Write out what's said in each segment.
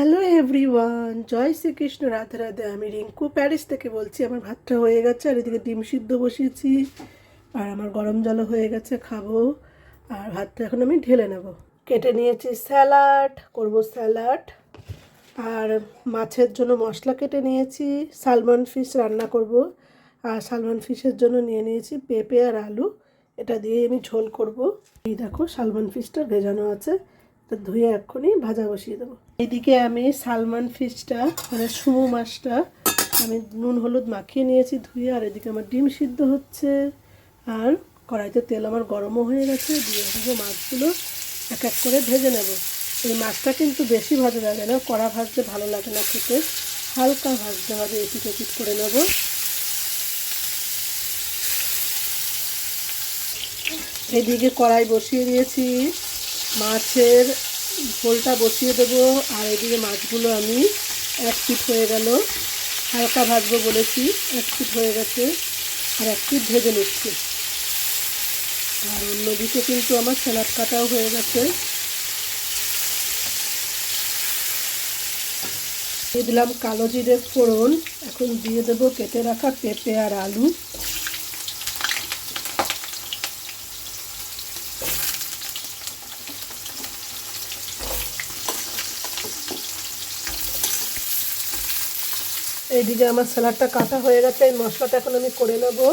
Hello everyone, জয় শ্রীকৃষ্ণ, রাধে রাধে। আমি Rinku Paris থেকে বলছি। আমার ভাতটা হয়ে গেছে আর এদিকে ডিম সিদ্ধ বসিয়েছি আর আমার গরম জলও হয়ে গেছে, খাবো। আর ভাতটা এখন আমি ঢেলে নেব। কেটে নিয়েছি স্যালাড, করব স্যালাড। আর মাছের জন্য মশলা কেটে নিয়েছি, সালমন ফিশ রান্না করব। আর সালমন ফিশের জন্য নিয়ে নিয়েছি পেঁপে আর আলু, এটা দিয়ে আমি ঝোল করব। এই দেখো সালমন ফিশটা ভেজানো আছে, তো ধুয়ে এক্ষুনি ভাজা বসিয়ে দেবো। এইদিকে আমি সালমন ফিশটা মানে সুমো মাছটা আমি নুন হলুদ মাখিয়ে নিয়েছি ধুয়ে। আর এদিকে আমার ডিম সিদ্ধ হচ্ছে আর কড়াইতে তেল আমার গরমও হয়ে গেছে। দিয়ে দেবো মাছগুলো, এক এক করে ভেজে নেব। এই মাছটা কিন্তু বেশি ভাজা লাগে না, কড়া ভাজতে ভালো লাগে না খেতে, হালকা ভাজতে হবে। এপিট ওপিট করে নেব। এদিকে কড়াই বসিয়ে দিয়েছি, মাছের ঝোলটা বসিয়ে দেবো। আর এদিকে মাছগুলো আমি এক পিঠ হয়ে গেল, হালকা ভাজবো বলেছি, এক পিঠ হয়ে গেছে আর এক পিঠ ভেজে নিচ্ছি। আর অন্যদিকে কিন্তু আমার স্যালাড কাটাও হয়ে গেছে। দিয়ে দিলাম কালো জিরে ফোড়ন। এখন দিয়ে দেবো কেটে রাখা পেঁপে আর আলু। এইদিকে আমার স্যালাডটা কাটা হয়ে গেছে। এই মশলাটা এখন আমি করে নেবো।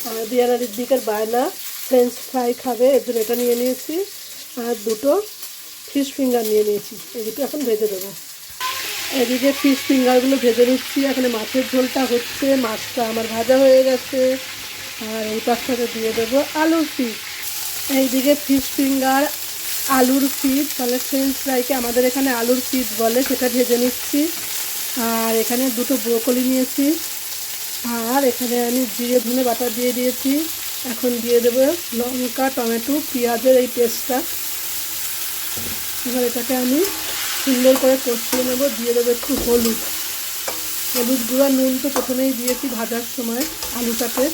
আর বিয়ানার দিকের বায়না ফ্রেঞ্চ ফ্রাই খাবে, এর জন্য এটা নিয়ে নিয়েছি। আর দুটো ফিশ ফিঙ্গার নিয়ে নিয়েছি, এই দুটো এখন ভেজে দেবো। এদিকে ফিশ ফিঙ্গারগুলো ভেজে নিচ্ছি। এখানে মাছের ঝোলটা হচ্ছে, মাছটা আমার ভাজা হয়ে গেছে। আর এই পাশটাতে দিয়ে দেবো আলুর পিস। এইদিকে ফিশ ফিঙ্গার, আলুর পিস, তাহলে ফ্রেঞ্চ ফ্রাইকে আমাদের এখানে আলুর পিস বলে, সেটা ভেজে নিচ্ছি। আর এখানে দুটো ব্রোকলি নিয়েছি। আর এখানে আমি জিরে ধনে বাটা দিয়ে দিয়েছি। এখন দিয়ে দেবো লঙ্কা টমেটো পেঁয়াজের এই পেস্টটা। এবার এটাকে আমি সুন্দর করে কষিয়ে নেব। দিয়ে দেবো একটু হলুদ, হলুদ গুঁড়া, নুন তো প্রথমেই দিয়েছি ভাজার সময় আলুটাকে,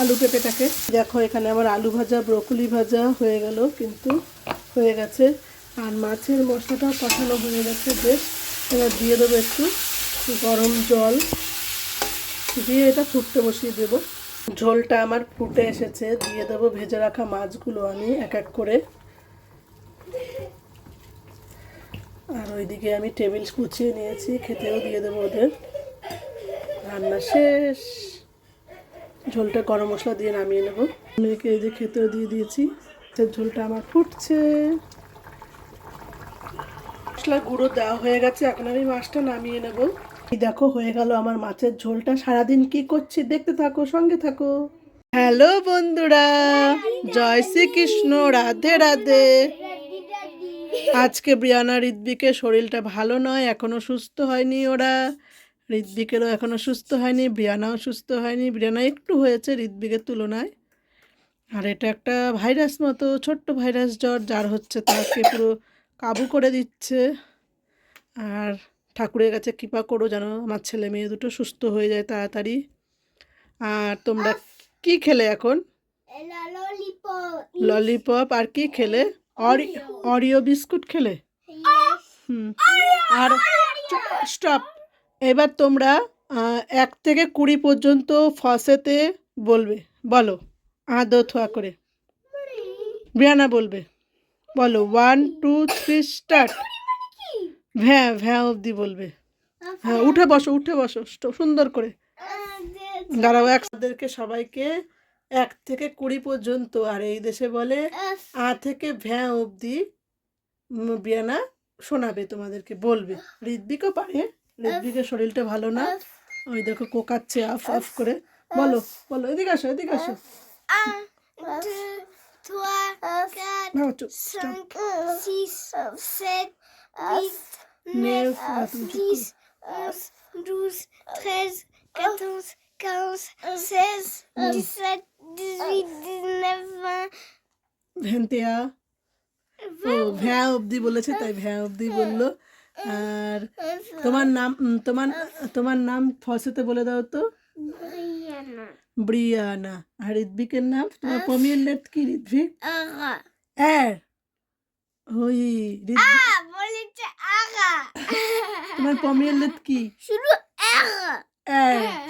আলু পেঁপেটাকে। দেখো এখানে আমার আলু ভাজা ব্রোকলি ভাজা হয়ে গেল, কিন্তু হয়ে গেছে। আর মাছের মশলাটাও কষানো হয়ে গেছে বেশ। এবার দিয়ে দেবো একটু গরম জল, দিয়ে এটা ফুটতে বসিয়ে দেবো। ঝোলটা আমার ফুটে এসেছে, দিয়ে দেবো ভেজে রাখা মাছগুলো আমি এক এক করে। আর ওইদিকে আমি টেবিল কুচিয়ে নিয়েছি, খেতেও দিয়ে দেবো ওদের। রান্না শেষ, ঝোলটা গরম মশলা দিয়ে নামিয়ে নেবো। মেয়েকে এই যে খেতেও দিয়ে দিয়েছি। ঝোলটা আমার ফুটছে, মশলা গুঁড়ো দেওয়া হয়ে গেছে। এখন আমি মাছটা নামিয়ে নেব। এই দেখো হয়ে গেল আমার মাছের ঝোলটা। সারাদিন কি করছি দেখতে থাকো, সঙ্গে থাকো। হ্যালো বন্ধুরা, জয় শ্রীকৃষ্ণ, রাধে রাধে। আজকে ব্রিয়ানা ঋদ্বিকের শরীরটা ভালো নয়, এখনো সুস্থ হয়নি ওরা। ঋদ্বিকেরও এখনো সুস্থ হয়নি, ব্রিয়ানাও সুস্থ হয়নি। ব্রিয়ানা একটু হয়েছে ঋদ্বিকের তুলনায়। আর এটা একটা ভাইরাস মতো ছোট্ট ভাইরাস জ্বর, যার হচ্ছে তাকে পুরো কাবু করে দিচ্ছে। আর ঠাকুরের কাছে কৃপা করো যেন আমার ছেলে মেয়ে দুটো সুস্থ হয়ে যায় তাড়াতাড়ি। আর তোমরা কি খেলে এখন? ললিপপ। আর কি খেলে? অরিও বিস্কুট খেলে? হুম। আর স্টপ। এবার তোমরা 1 থেকে 20 পর্যন্ত ফসেতে বলবে, বলো আদো থোয়া করে। ব্রিয়ানা বলবে, বলো 1 2 3 স্টার্ট। ভ্যাঁ ভ্যাঁ অবধি বলবে। হ্যাঁ, উঠে বসো, উঠে বসো সুন্দর করে। দাঁড়াও, একদেরকে সবাইকে 1 থেকে 20 পর্যন্ত, আর এই দেশে বলে আ থেকে ভ্যাঁ অবধি ব্রিয়ানা শোনাবে, তোমাদেরকে বলবে। ঋদ্বিকও পারে, ঋদ্বিকের শরীরটা ভালো না, ওই দেখো কোকাচ্ছে আফ আফ করে। বলো বলো, এদিকে আসো, এদিকে আসো। নাও, চুপ, stop. 6, 7, 8, 9, 10, 11, 12, 13, 14, 15, 16, 17, 18, 19, ভেন্তিয়া, ও ভ্যাঁ অবধি বলেছে তাই ভ্যাঁ অবধি বললো। আর তোমার নাম, তোমার তোমার নাম ফসেতে বলে দাও তো। ব্রিয়ানা। আর ঋদ্বিকের নাম, তোমার পমিয়ের নেট কি ঋদ্বিক? ওই তোমার পমিয়ের লেট কি? শুরু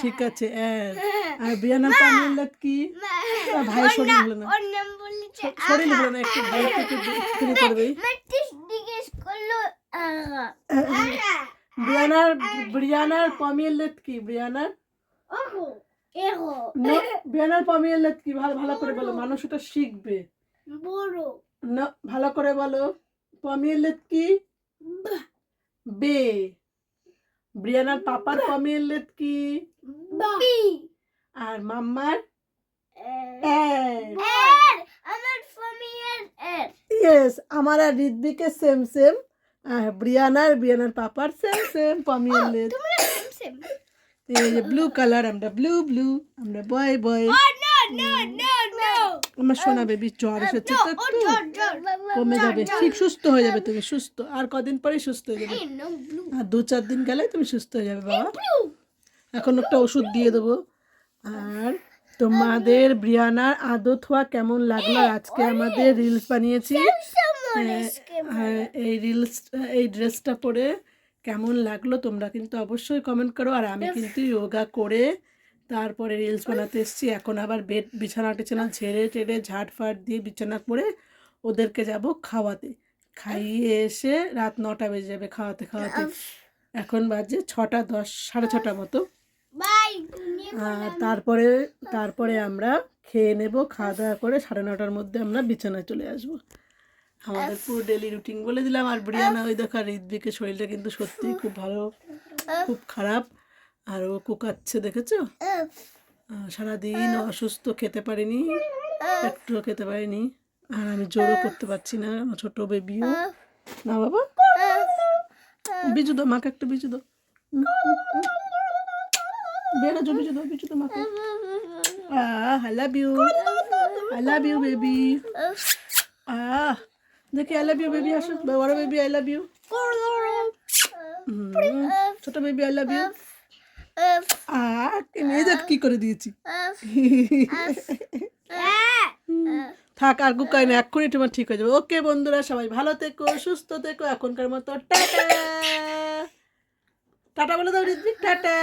ঠিক আছে আর ব্রিয়ানার পমিয়ের লেট কি? ভাই শরীর হলো না, ওর নাম বলেছে শরীর হলো না, একটু ভাই থেকে একটু করবে। মেটিস জিজ্ঞেস করলো ব্রিয়ানার পমিয়ের লেট কি? ব্রিয়ানার ওহো এহো ব্রিয়ানার পমিয়ের লেট কি? ভালো করে বলো, মানুষ এটা শিখবে। বড় না, ভালো করে বলো, পমিয়ের লেট কি? বে। ব্রিয়ানার পাপার পমিয়ের লেট কি? বি আর মাম্মার আমার ফমিয়ার এর ইয়েস, আমার আর ঋদ্বিকের সেম আর ব্রিয়ানার পাপার সেম পমিয়ের লেট। তোমরা সেম সেম এই যে ব্লু কালার, আমরা ব্লু, আমরা বয় নো আমার সোনা বেবি জ্বর এসেছে তো একটু কমে যাবে, ঠিক সুস্থ হয়ে যাবে, তুমি সুস্থ আর কদিন পরেই সুস্থ হয়ে যাবে, নো ব্লু আর 2-4 দিন গেলে তুমি সুস্থ হয়ে যাবে বাবা। এখন একটা ওষুধ দিয়ে দেবো। আর তোমাদের ব্রিয়ানার আদত হওয়া কেমন লাগলো? আজকে আমাদের রিলস বানিয়েছি, এই ড্রেসটা পরে কেমন লাগলো তোমরা কিন্তু অবশ্যই কমেন্ট করো। আর আমি কিন্তু যোগা করে তারপরে রিলস বানাতে এসেছি। এখন আবার বিছানা টিছানা ঝেড়ে টেড়ে ঝাড়ফাট দিয়ে বিছানা করে ওদেরকে যাব খাওয়াতে, খাইয়ে এসে রাত 9টা বেজে যাবে খাওয়াতে। এখন বাজে 6:10, 6:30 মতো। বাই আর তারপরে আমরা খেয়ে নেব, খাওয়া দাওয়া করে 9:30টার মধ্যে আমরা বিছানায় চলে আসব। আমাদের পুরো ডেলি রুটিন বলে দিলাম। আর ব্রিয়ানা ওই দেখো, ঋদ্বিকের শরীরটা কিন্তু সত্যিই খুব ভালো, খুব খারাপ, আর ও কুকাচ্ছে দেখেছো, সারাদিন অসুস্থ, খেতে পারিনি, একটুও খেতে পারিনি। আর আমি জোরও করতে পারছি না, আমার ছোট বেবিও না। বাবা বিজু দাও, মাকে একটা বিজু দাও, বেরোজো, বিজু দাও মাকে। I love you baby. দেখি I love you baby, আসো বড় বেবি, I love you, ছোট বেবি I love you। মেয়েদের কি করে দিয়েছি, থাক আর গুকাই না, এক্ষুনি তোমার ঠিক হয়ে যাবে। ওকে বন্ধুরা, সবাই ভালো থেকো, সুস্থ থেকো, এখনকার মতো টাটা বলে দাও ঋত্বিক, টাটা।